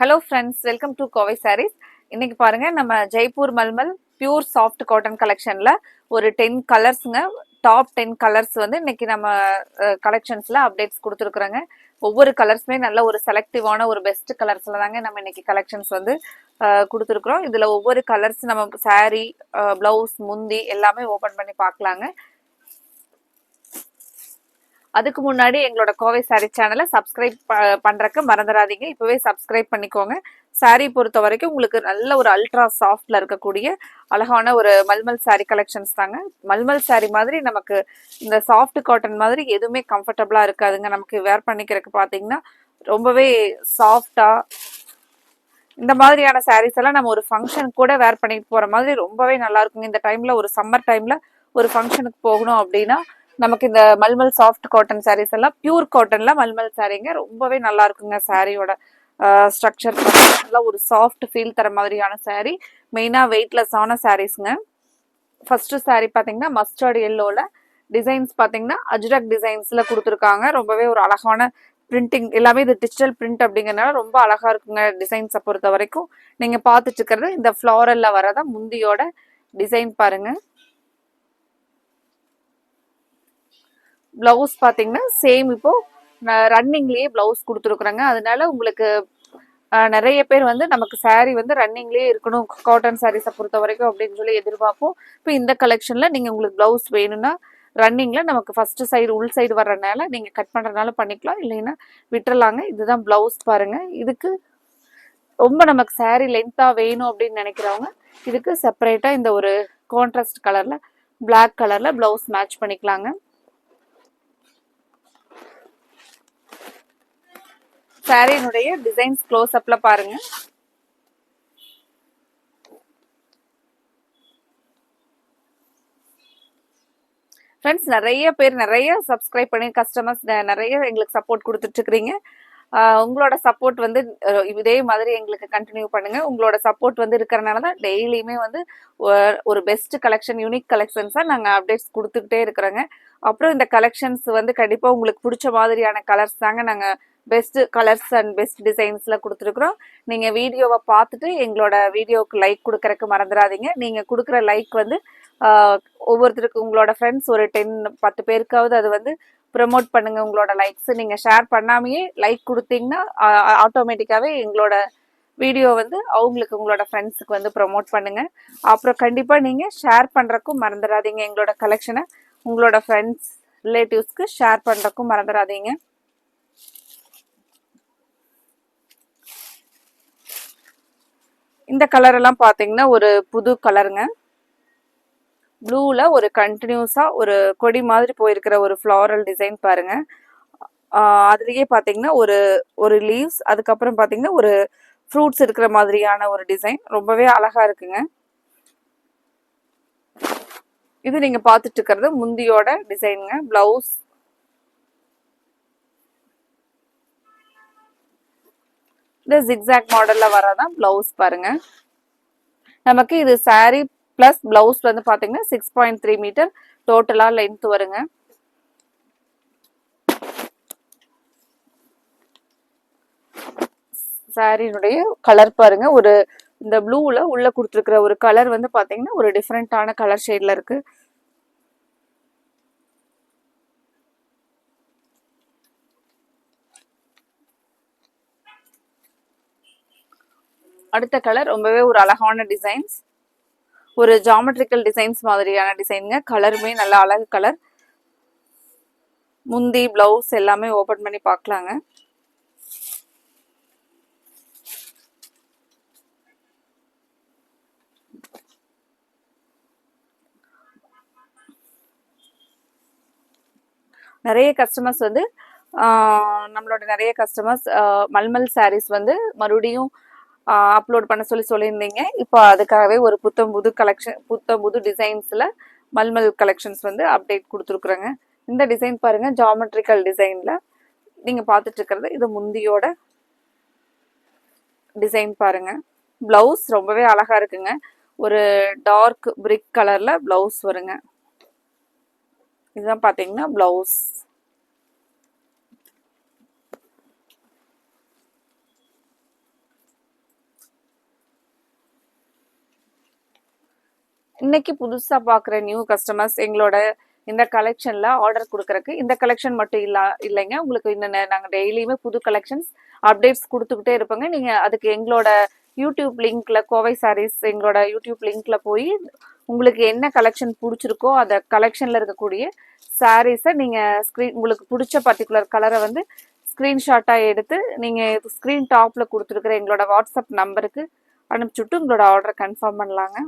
Hello friends, welcome to Kovai sarees. இன்னைக்கு பாருங்க, நம்ம Jaipur mulmul pure soft cotton கலெக்ஷன்ல ஒரு 10 கலர்ஸ்ங்க. டாப் 10 கலர்ஸ் வந்து இன்னைக்கு நம்ம கலெக்ஷன்ஸ்ல அப்டேட்ஸ் கொடுத்துருக்குறோங்க. ஒவ்வொரு கலர்ஸுமே நல்ல ஒரு செலக்டிவான ஒரு பெஸ்ட் கலர்ஸ்ல தாங்க நம்ம இன்னைக்கு கலெக்ஷன்ஸ் வந்து கொடுத்துருக்குறோம். இதுல ஒவ்வொரு கலர்ஸ் நம்ம சாரீ, பிளவுஸ், முந்தி எல்லாமே ஓபன் பண்ணி பார்க்கலாங்க. அதுக்கு முன்னாடி எங்களோட கோவை சாரி சேனலை சப்ஸ்கிரைப் பண்றதுக்கு மறந்துடாதீங்க. இப்பவே சப்ஸ்கிரைப் பண்ணிக்கோங்க. சாரீ பொறுத்த வரைக்கும் உங்களுக்கு நல்ல ஒரு அல்ட்ரா சாஃப்ட்ல இருக்கக்கூடிய அழகான ஒரு மல்மல் சாரி கலெக்ஷன்ஸ் தாங்க. மல்மல் சாரி மாதிரி நமக்கு இந்த சாஃப்ட் காட்டன் மாதிரி எதுவுமே கம்ஃபர்டபுளா இருக்காதுங்க. நமக்கு வேர் பண்ணிக்கிறதுக்கு பாத்தீங்கன்னா ரொம்பவே சாஃப்டா, இந்த மாதிரியான சாரீஸ் எல்லாம் நம்ம ஒரு ஃபங்க்ஷன் கூட வேர் பண்ணிட்டு போற மாதிரி ரொம்பவே நல்லா இருக்குங்க. இந்த டைம்ல ஒரு சம்மர் டைம்ல ஒரு ஃபங்க்ஷனுக்கு போகணும் அப்படின்னா நமக்கு இந்த மல்மல் சாஃப்ட் காட்டன் சாரீஸ் எல்லாம் பியூர் காட்டன்ல மல்மல் சாரீங்க ரொம்பவே நல்லா இருக்குங்க. சாரியோட ஸ்ட்ரக்சர் நல்லா ஒரு சாஃப்ட் ஃபீல் தர மாதிரியான சாரீ, மெயினா வெயிட்லெஸ் ஆன சாரீஸ்ங்க. ஃபர்ஸ்ட் சாரீ பாத்தீங்கன்னா மஸ்டர்ட் எல்லோல டிசைன்ஸ் பாத்தீங்கன்னா அஜ்ரக் டிசைன்ஸ்ல கொடுத்துருக்காங்க. ரொம்பவே ஒரு அழகான பிரிண்டிங், எல்லாமே இது டிஜிட்டல் பிரிண்ட் அப்படிங்கறதுனால ரொம்ப அழகா இருக்குங்க. டிசைன்ஸை பொறுத்த வரைக்கும் நீங்க பாத்துட்டு இருக்கிறது இந்த ஃபிளாரல்ல வரதான் முந்தியோட டிசைன் பாருங்க. பிளவுஸ் பாத்தீங்கன்னா சேம் இப்போ ரன்னிங்லயே பிளவுஸ் கொடுத்துருக்குறாங்க. அதனால உங்களுக்கு நிறைய பேர் வந்து நமக்கு சாரீ வந்து ரன்னிங்லயே இருக்கணும் காட்டன் சாரீஸை பொறுத்த வரைக்கும் அப்படின்னு சொல்லி எதிர்பார்ப்போம். இப்போ இந்த கலெக்ஷன்ல நீங்க உங்களுக்கு பிளவுஸ் வேணும்னா ரன்னிங்ல நமக்கு ஃபர்ஸ்ட் சைடு உள் சைடு வர்றதுனால நீங்க கட் பண்றதுனால பண்ணிக்கலாம், இல்லைன்னா விட்டுறலாங்க. இதுதான் பிளவுஸ் பாருங்க. இதுக்கு ரொம்ப நமக்கு சாரீ லென்த்தா வேணும் அப்படின்னு நினைக்கிறவங்க இதுக்கு செப்பரேட்டா இந்த ஒரு கான்ட்ராஸ்ட் கலர்ல பிளாக் கலர்ல பிளவுஸ் மேட்ச் பண்ணிக்கலாங்க. சாரியினுடைய டிசைன்ஸ் க்ளோஸ் அப்ல பாருங்க. ஃப்ரெண்ட்ஸ், நிறைய பேர் நிறைய சப்ஸ்கிரைப் பண்ணி கஸ்டமர்ஸ் நிறைய எங்களுக்கு சப்போர்ட் கொடுத்துட்டு இருக்கிறீங்க. உங்களோட சப்போர்ட் வந்து இதே மாதிரி எங்களுக்கு கண்டினியூ பண்ணுங்க. உங்களோட சப்போர்ட் வந்து இருக்கிறனால தான் டெய்லியுமே வந்து ஒரு பெஸ்ட் கலெக்ஷன், யூனிக் கலெக்ஷன்ஸாக நாங்கள் அப்டேட்ஸ் கொடுத்துக்கிட்டே இருக்கிறோங்க. அப்புறம் இந்த கலெக்ஷன்ஸ் வந்து கண்டிப்பாக உங்களுக்கு பிடிச்ச மாதிரியான கலர்ஸ் தாங்க நாங்கள் பெஸ்ட் கலர்ஸ் அண்ட் பெஸ்ட் டிசைன்ஸ்ல கொடுத்துருக்குறோம். நீங்க வீடியோவை பார்த்துட்டு எங்களோட வீடியோவுக்கு லைக் கொடுக்கறதுக்கு மறந்துடாதீங்க. நீங்க கொடுக்குற லைக் வந்து ஒவ்வொருத்தருக்கு உங்களோட ஃப்ரெண்ட்ஸ் ஒரு 10 பேருக்காவது அது வந்து ப்ரமோட் பண்ணுங்க. உங்களோட லைக்ஸ் நீங்க ஷேர் பண்ணாமையே லைக் கொடுத்தீங்கன்னா ஆட்டோமேட்டிக்காவே எங்களோட வீடியோ வந்து அவங்களுக்கு உங்களோட ஃப்ரெண்ட்ஸுக்கு வந்து ப்ரமோட் பண்ணுங்க. அப்புறம் கண்டிப்பா நீங்க ஷேர் பண்றதுக்கும் மறந்துடாதீங்க. எங்களோட கலெக்ஷனை உங்களோட ஃப்ரெண்ட்ஸ், ரிலேட்டிவ்ஸ்க்கு ஷேர் பண்றதுக்கும் மறந்துடாதீங்க. இந்த கலர் எல்லாம் பாத்தீங்கன்னா ஒரு புது கலருங்க. ப்ளூல ஒரு கண்டினியூஸா ஒரு கொடி மாதிரி போயிருக்கிற ஒரு ஃப்ளாரல் டிசைன் பாருங்க. அதுலயே பாத்தீங்கன்னா ஒரு ஒரு லீவ்ஸ், அதுக்கப்புறம் பாத்தீங்கன்னா ஒரு ஃப்ரூட்ஸ் இருக்கிற மாதிரியான ஒரு டிசைன் ரொம்பவே அழகா இருக்குங்க. இது நீங்க பாத்துட்டு இருக்கிறது முந்தியோட டிசைனுங்க. பிளவுஸ் இந்த ஜிக்ஸாக் மாடல்ல வரதான் பிளவுஸ் பாருங்க. நமக்கு இது சாரி பிளஸ் பிளவுஸ் வந்து பாத்தீங்கன்னா 6.3 மீட்டர் டோட்டலா லென்த் வருங்க. சாரியினுடைய கலர் பாருங்க. ஒரு இந்த ப்ளூல உள்ள கொடுத்துருக்கிற ஒரு கலர் வந்து பாத்தீங்கன்னா ஒரு டிஃப்ரெண்டான கலர் ஷேட்ல இருக்கு. அடுத்த கலர் ரொம்பவே ஒரு அழகான டிசைன்ஸ், ஒரு ஜாமெட்ரிக்கல் டிசைன்ஸ் மாதிரியான டிசைனுங்க. கலருமே நல்ல அழகு கலர். முந்தி பிளவுஸ் எல்லாமே ஓபன் பண்ணி பார்க்கலாங்க. நிறைய கஸ்டமர்ஸ் வந்து நம்மளோட நிறைய கஸ்டமர்ஸ் மல்மல் சாரீஸ் வந்து மறுபடியும் அப்லோட் பண்ண சொல்லியிருந்தீங்க. இப்போ அதுக்காகவே ஒரு புத்தம் புது கலெக்ஷன், புத்தம் புது டிசைன்ஸ்ல மல்மல் கலெக்ஷன்ஸ் வந்து அப்டேட் கொடுத்துருக்குறேங்க. இந்த டிசைன் பாருங்க, ஜாமெட்ரிக்கல் டிசைன்ல நீங்க பார்த்துட்டு இருக்கிறது இது முந்தியோட டிசைன் பாருங்க. பிளவுஸ் ரொம்பவே அழகா இருக்குங்க. ஒரு டார்க் பிரிக் கலர்ல பிளவுஸ் வருங்க. இதுதான் பாத்தீங்கன்னா பிளவுஸ். இன்னைக்கு புதுசா பாக்குற நியூ கஸ்டமர்ஸ் எங்களோட இந்த கலெக்ஷன்ல ஆர்டர் கொடுக்கறக்கு இந்த கலெக்ஷன் மட்டும் இல்லைங்க, உங்களுக்கு இன்னும் நாங்க டெய்லியுமே புது கலெக்ஷன்ஸ் அப்டேட்ஸ் கொடுத்துக்கிட்டே இருப்போங்க. நீங்க அதுக்கு எங்களோட யூடியூப் லிங்க்ல கோவை சாரீஸ் எங்களோட யூடியூப் லிங்க்ல போய் உங்களுக்கு என்ன கலெக்ஷன் பிடிச்சிருக்கோ அந்த கலெக்ஷன்ல இருக்கக்கூடிய சாரீஸை நீங்க உங்களுக்கு பிடிச்ச பர்டிகுலர் கலரை வந்து ஸ்கிரீன்ஷாட்டா எடுத்து நீங்க ஸ்கிரீன் டாப்ல கொடுத்துருக்கிற எங்களோட வாட்ஸ்அப் நம்பருக்கு அனுப்பிச்சுட்டு உங்களோட ஆர்டரை கன்ஃபார்ம் பண்ணலாங்க.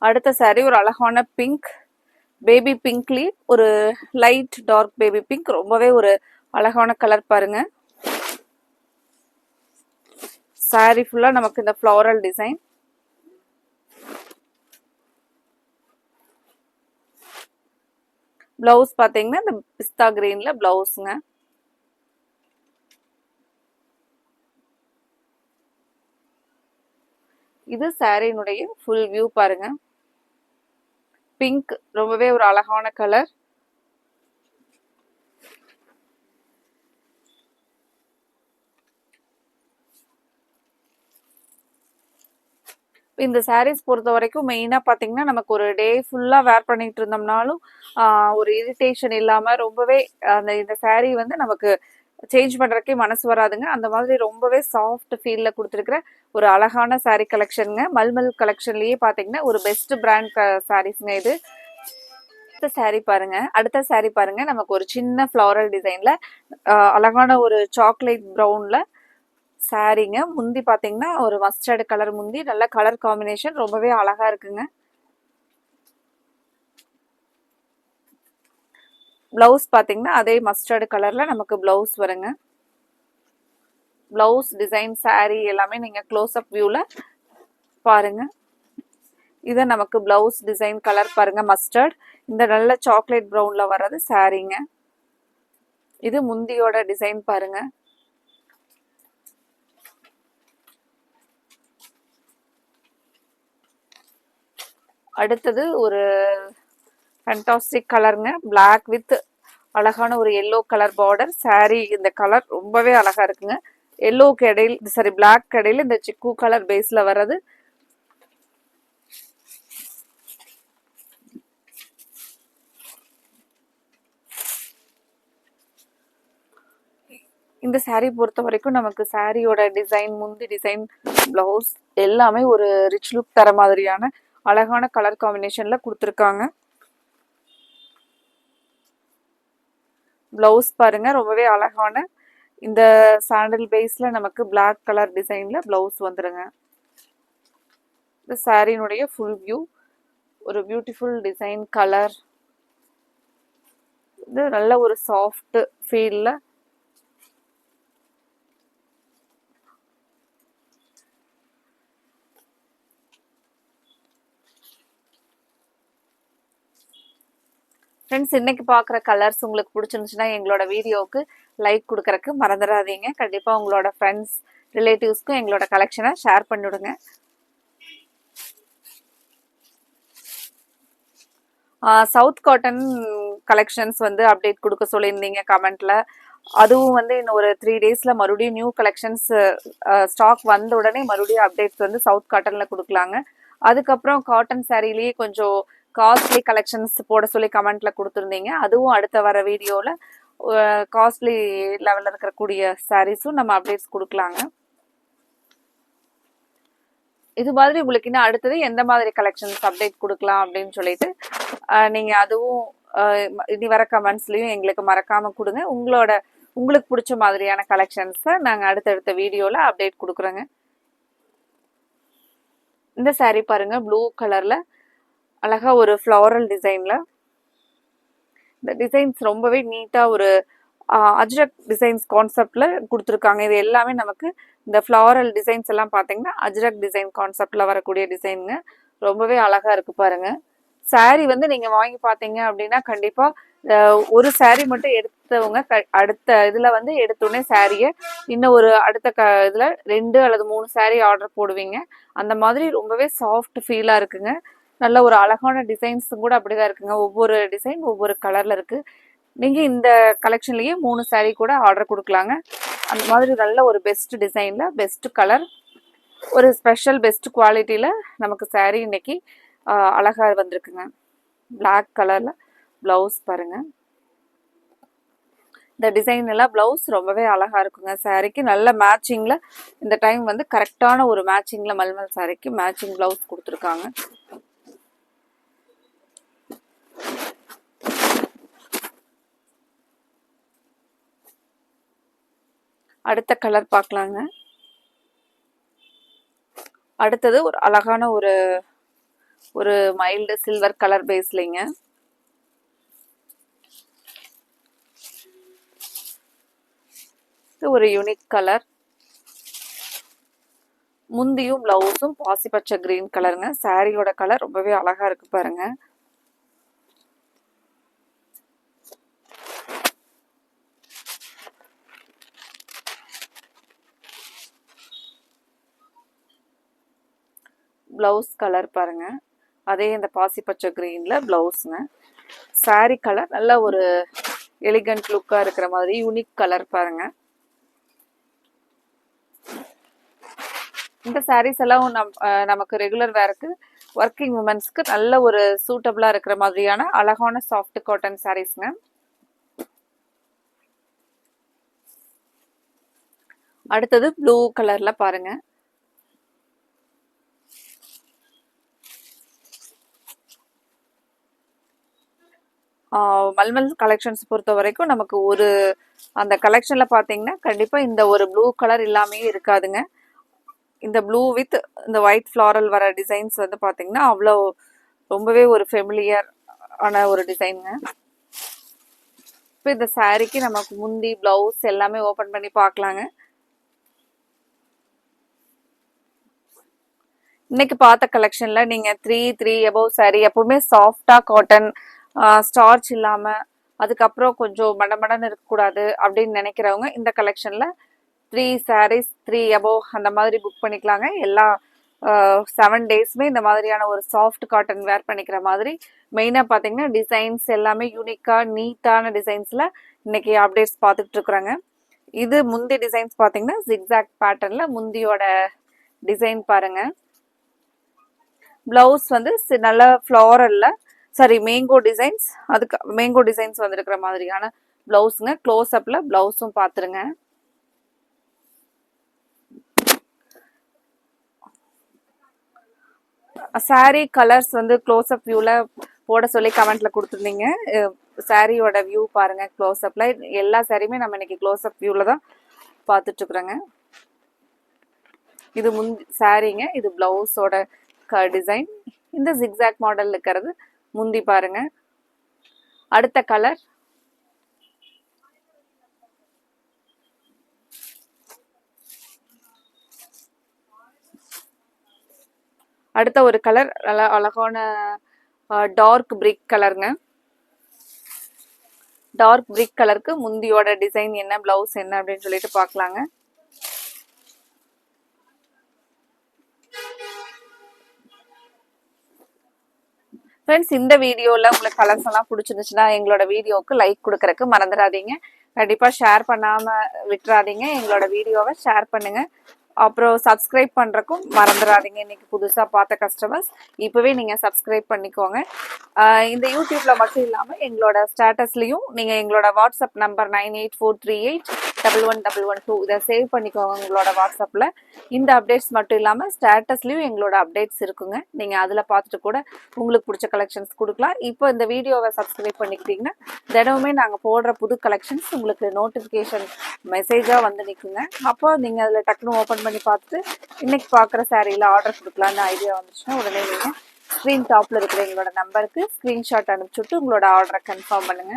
அடுத்த சாரி ஒரு அழகான பிங்க், பேபி பிங்க்லி ஒரு லைட் டார்க் பேபி பிங்க், ரொம்பவே ஒரு அழகான கலர் பாருங்க. சாரி ஃபுல்லா நமக்கு இந்த ஃப்ளோரல் டிசைன். பிளவுஸ் பாத்தீங்கன்னா இந்த பிஸ்தா கிரீன்ல பிளவுஸ்ங்க. இது சாரியினுடைய ஃபுல் வியூ பாருங்க. பிங்க் ரொம்பவே ஒரு அழகான கலர். இந்த சாரீஸ் பொறுத்த வரைக்கும் மெயினா பாத்தீங்கன்னா நமக்கு ஒரு டே ஃபுல்லா வேர் பண்ணிட்டு இருந்தோம்னாலும் ஒரு இரிட்டேஷன் இல்லாம ரொம்பவே இந்த சாரீ வந்து நமக்கு சேஞ்ச் பண்றதுக்கே மனசு வராதுங்க. அந்த மாதிரி ரொம்பவே சாஃப்ட் ஃபீல்ல கொடுத்துருக்கிற ஒரு அழகான சாரீ கலெக்ஷனுங்க. மல்மல் கலெக்ஷன்லயே பாத்தீங்கன்னா ஒரு பெஸ்ட் பிராண்ட் சாரீஸ்ங்க இது. அடுத்த சாரீ பாருங்க நமக்கு ஒரு சின்ன ஃப்ளோரல் டிசைன்ல அழகான ஒரு சாக்லேட் ப்ரௌன்ல சாரீங்க. முந்தி பாத்தீங்கன்னா ஒரு மஸ்டர்டு கலர் முந்தி, நல்ல கலர் காம்பினேஷன், ரொம்பவே அழகா இருக்குங்க. பிளவுஸ் பாத்தீங்கன்னா அதே மஸ்டர்டு கலர்ல நமக்கு பிளவுஸ் வருங்க. பிளவுஸ் டிசைன் சாரீ எல்லாமே நீங்க க்ளோஸ் அப் வியூல பாருங்க. இத நமக்கு பிளவுஸ் டிசைன் கலர் பாருங்க மஸ்டர்ட், இந்த நல்ல சாக்லேட் ப்ரௌன்ல வர்றது சாரீங்க. இது முந்தியோட டிசைன் பாருங்க. அடுத்தது ஒரு ஃபேண்டாஸ்டிக் கலருங்க, பிளாக் வித் அழகான ஒரு எல்லோ கலர் பார்டர் சாரீ. இந்த கலர் ரொம்பவே அழகா இருக்குங்க. எல்லோக்கு இடையில சாரி பிளாக் இடையில இந்த சிக்கு கலர் பேஸ்ல வர்றது. இந்த சாரீ பொறுத்த வரைக்கும் நமக்கு சாரியோட டிசைன், முந்தி டிசைன், பிளவுஸ் எல்லாமே ஒரு ரிச் லுக் தர மாதிரியான அழகான கலர் காம்பினேஷன்ல கொடுத்துருக்காங்க. பிளவுஸ் பாருங்க ரொம்பவே அழகான இந்த சாண்டல் பேஸ்ல நமக்கு பிளாக் கலர் டிசைன்ல பிளவுஸ் வந்துருங்க. இந்த சாரியினுடைய ஃபுல் வியூ ஒரு பியூட்டிஃபுல் டிசைன் கலர். இது நல்ல ஒரு சாஃப்ட் ஃபீல்ல ஃப்ரெண்ட்ஸ். இன்னைக்கு பார்க்குற கலர்ஸ் உங்களுக்கு பிடிச்சிருந்துச்சுன்னா எங்களோட வீடியோவுக்கு லைக் கொடுக்கறக்கு மறந்துடாதீங்க. கண்டிப்பாக உங்களோட ஃப்ரெண்ட்ஸ் ரிலேட்டிவ்ஸ்க்கும் எங்களோட கலெக்ஷனை ஷேர் பண்ணிவிடுங்க. சவுத் காட்டன் கலெக்ஷன்ஸ் வந்து அப்டேட் கொடுக்க சொல்லியிருந்தீங்க கமெண்ட்ல. அதுவும் வந்து இன்னும் ஒரு 3 daysல மறுபடியும் நியூ கலெக்ஷன்ஸ் ஸ்டாக் வந்த உடனே மறுபடியும் அப்டேட்ஸ் வந்து சவுத் காட்டன்ல கொடுக்கலாங்க. அதுக்கப்புறம் காட்டன் சாரிலேயே கொஞ்சம் காஸ்ட்லி கலெக்ஷன்ஸ் போட சொல்லி கமெண்ட்ல கொடுத்துருந்தீங்க. அதுவும் அடுத்த வர வீடியோல காஸ்ட்லி லெவல்ல இருக்கக்கூடிய சாரீஸும் நம்ம அப்டேட்ஸ் கொடுக்கலாங்க. இது மாதிரி உங்களுக்கு இன்னும் அடுத்தது எந்த மாதிரி கலெக்ஷன்ஸ் அப்டேட் கொடுக்கலாம் அப்படின்னு சொல்லிட்டு நீங்க அதுவும் இனி வர கமெண்ட்ஸ்லயும் எங்களுக்கு மறக்காம கொடுங்க. உங்களுக்கு பிடிச்ச மாதிரியான கலெக்ஷன்ஸை நாங்க அடுத்தடுத்த வீடியோல அப்டேட் கொடுக்குறோங்க. இந்த சாரீ பாருங்க ப்ளூ கலர்ல அழகா ஒரு ஃப்ளோரல் டிசைன்ல. இந்த டிசைன்ஸ் ரொம்பவே நீட்டா ஒரு அஜ்ரக் டிசைன்ஸ் கான்செப்ட்ல கொடுத்துருக்காங்க. இது எல்லாமே நமக்கு இந்த ஃப்ளோரல் டிசைன்ஸ் எல்லாம் பார்த்தீங்கன்னா அஜ்ரக் டிசைன் கான்செப்ட்ல வரக்கூடிய டிசைனுங்க. ரொம்பவே அழகா இருக்கு பாருங்க. சாரீ வந்து நீங்க வாங்கி பார்த்தீங்க அப்படின்னா கண்டிப்பா ஒரு சாரீ மட்டும் எடுத்தவங்க அடுத்த இதுல வந்து எடுத்தோடனே சாரியை இன்னும் ஒரு அடுத்த இதுல 2 அல்லது 3 சாரீ ஆர்டர் போடுவீங்க. அந்த மாதிரி ரொம்பவே சாஃப்ட் ஃபீலா இருக்குங்க. நல்ல ஒரு அழகான டிசைன்ஸ் கூட அப்படிதான் இருக்குங்க. ஒவ்வொரு டிசைன் ஒவ்வொரு கலர்ல இருக்கு. நீங்க இந்த கலெக்ஷன்லயே 3 சாரீ கூட ஆர்டர் கொடுக்கலாங்க. அந்த மாதிரி நல்ல ஒரு பெஸ்ட் டிசைன்ல பெஸ்ட் கலர். ஒரு ஸ்பெஷல் பெஸ்ட் குவாலிட்டியில் நமக்கு saree இன்னைக்கு அழகா வந்திருக்குங்க. பிளாக் கலர்ல பிளவுஸ் பாருங்க. இந்த டிசைன் எல்லாம் பிளவுஸ் ரொம்பவே அழகா இருக்குங்க. சாரிக்கு நல்ல மேட்சிங்ல இந்த டைம் வந்து கரெக்டான ஒரு மேட்சிங்ல மல்மல் சாரிக்கு மேட்சிங் பிளவுஸ் கொடுத்துருக்காங்க. அடுத்த கலர் பார்க்கலாங்க. அடுத்தது ஒரு அழகான ஒரு ஒரு மைல்டு சில்வர் கலர் பேஸ்லிங்க. இது ஒரு யூனிக் கலர். முந்தியும் பிளவுஸும் பாசி பச்சை கிரீன் கலருங்க. சாரியோட கலர் ரொம்பவே அழகா இருக்கு பாருங்க. பிளவுஸ் கலர் பாருங்க. அதே இந்த பாசி பச்சை கிரீன்ல பிளவுஸ்ங்க. சாரி கலர் நல்ல ஒரு எலிகன்ட் லுக்கா இருக்கிற மாதிரி யூனிக் கலர் பாருங்க. இந்த சாரீஸ் எல்லாம் நமக்கு ரெகுலர் வேருக்கு ஒர்க்கிங் உமன்ஸ்க்கு நல்ல ஒரு சூட்டபிளா இருக்கிற மாதிரியான அழகான சாஃப்ட் காட்டன் சாரீஸ்ங்க. அடுத்தது ப்ளூ கலர்ல பாருங்க. மல்மல் கலெக்ஷன்ஸ் பொறுத்த வரைக்கும் நமக்கு ஒரு அந்த கலெக்ஷன்ல பாத்தீங்கன்னா கண்டிப்பா இந்த ஒரு ப்ளூ கலர் இல்லாமே இருக்காதுங்க. இந்த ப்ளூ வித் இந்த ஒயிட் ஃப்ளாரல் வர டிசைன்ஸ் வந்து பாத்தீங்கன்னா அவ்வளோ ரொம்பவே ஒரு ஃபெமிலியர் ஆன ஒரு டிசைனுங்க. இப்போ இந்த சாரிக்கு நமக்கு முந்தி பிளவுஸ் எல்லாமே ஓபன் பண்ணி பார்க்கலாங்க. இன்னைக்கு பார்த்த கலெக்ஷன்ல நீங்க 3 above சாரி எப்பவுமே சாஃப்டா காட்டன் ஸ்டார்ச் இல்லாம அதுக்கப்புறம் கொஞ்சம் மடமடன்னு இருக்கக்கூடாது அப்படின்னு நினைக்கிறவங்க இந்த கலெக்ஷன்ல 3 sarees 3 above அந்த மாதிரி புக் பண்ணிக்கலாங்க. எல்லா 7 டேஸ்மே இந்த மாதிரியான ஒரு சாஃப்ட் காட்டன் வேர் பண்ணிக்கிற மாதிரி மெயினா பாத்தீங்கன்னா டிசைன்ஸ் எல்லாமே யூனிக்கா நீட்டான டிசைன்ஸ்ல இன்னைக்கு அப்டேட்ஸ் பார்த்துட்டு இருக்கிறாங்க. இது முந்தி டிசைன்ஸ் பாத்தீங்கன்னா ஜிக்ஸாக் பேட்டர்ன்ல முந்தியோட டிசைன் பாருங்க. பிளவுஸ் வந்து நல்ல ஃப்ளாரல்ல சாரி மேங்கோ டிசைன்ஸ் அதுக்கு மேங்கோ டிசைன்ஸ் வந்திருக்கிற மாதிரியான பிளவுஸ்ங்க. க்ளோஸ் அப்ல பிளவுஸும் பாத்துருங்க. சாரி கலர்ஸ் வந்து க்ளோஸ் அப் வியூல போட சொல்லி கமெண்ட்ல கொடுத்துருந்தீங்க. சாரியோட வியூ பாருங்க க்ளோஸ் அப்ல. எல்லா சாரியுமே நம்ம இன்னைக்கு க்ளோஸ் அப் வியூல தான் பார்த்துட்டு இருக்கிறோங்க. இது சாரிங்க. இது பிளவுஸோட டிசைன். இந்த ஜிக்ஸாக் மாடல் இருக்கிறது முந்தி பாருங்க. அடுத்த கலர் அடுத்த ஒரு கலர் அழகான டார்க் பிரிக் கலருங்க. டார்க் பிரிக் கலருக்கு முந்தியோட டிசைன் என்ன பிளவுஸ் என்ன அப்படின்னு சொல்லிட்டு பார்க்கலாங்க. ஃப்ரெண்ட்ஸ் இந்த வீடியோவில் உங்களுக்கு கலர்ஸ் எல்லாம் பிடிச்சிருந்துச்சுன்னா எங்களோட வீடியோவுக்கு லைக் கொடுக்கறதுக்கு மறந்துடாதீங்க. கண்டிப்பாக ஷேர் பண்ணாமல் விட்டுறாதீங்க. எங்களோட வீடியோவை ஷேர் பண்ணுங்க. அப்புறம் சப்ஸ்கிரைப் பண்ணுறக்கும் மறந்துடாதீங்க. இன்னைக்கு புதுசாக பார்த்த கஸ்டமர்ஸ் இப்போவே நீங்கள் சப்ஸ்கிரைப் பண்ணிக்கோங்க. இந்த யூடியூப்ல மட்டும் இல்லாமல் எங்களோட ஸ்டேட்டஸ்லையும் நீங்கள் எங்களோட வாட்ஸ்அப் நம்பர் 9843811112 இதை சேவ் பண்ணிக்கோங்க உங்களோட வாட்ஸ்அப்பில். இந்த அப்டேட்ஸ் மட்டும் இல்லாமல் ஸ்டேட்டஸ்லையும் எங்களோட அப்டேட்ஸ் இருக்குங்க. நீங்கள் அதில் பார்த்துட்டு கூட உங்களுக்கு பிடிச்ச கலெக்ஷன்ஸ் கொடுக்கலாம். இப்போ இந்த வீடியோவை சப்ஸ்கிரைப் பண்ணிக்கிட்டீங்கன்னா தினமுமே நாங்கள் போடுற புது கலெக்ஷன்ஸ் உங்களுக்கு நோட்டிஃபிகேஷன் மெசேஜாக வந்து நிற்குங்க. அப்போ நீங்கள் அதில் டக்குன்னு ஓப்பன் பண்ணி பார்த்துட்டு இன்னைக்கு பார்க்குற சாரியில் ஆர்டர் கொடுக்கலான்னு ஐடியா வந்துச்சுன்னா உடனே நீங்கள் ஸ்க்ரீன் டாப்ல இருக்கிற எங்களோட நம்பருக்கு ஸ்க்ரீன்ஷாட் அனுப்பிச்சுட்டு உங்களோட ஆர்டரை கன்ஃபார்ம் பண்ணுங்க.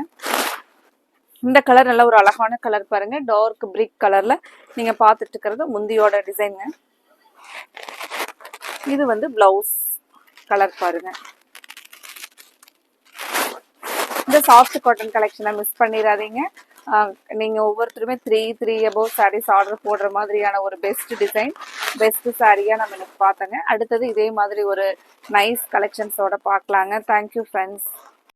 இந்த கலர் நல்ல ஒரு அழகான கலர் பாருங்க. டார்க் பிரிக் கலர்ல நீங்க பார்த்துட்டு இருக்கிறது முந்தியோட டிசைனுங்க. இது வந்து பிளவுஸ் கலர் பாருங்க. இந்த சாஃப்ட் காட்டன் கலெக்ஷனை மிஸ் பண்ணிடாதீங்க. நீங்க ஒவ்வொருத்தருமே 3 above சாரீஸ் ஆர்டர் போடுற மாதிரியான ஒரு பெஸ்ட் டிசைன் பெஸ்ட் சாரியா நம்ம இன்னைக்கு பார்த்தோங்க. அடுத்தது இதே மாதிரி ஒரு நைஸ் கலெக்ஷன்ஸோட பார்க்கலாங்க. Thank you friends.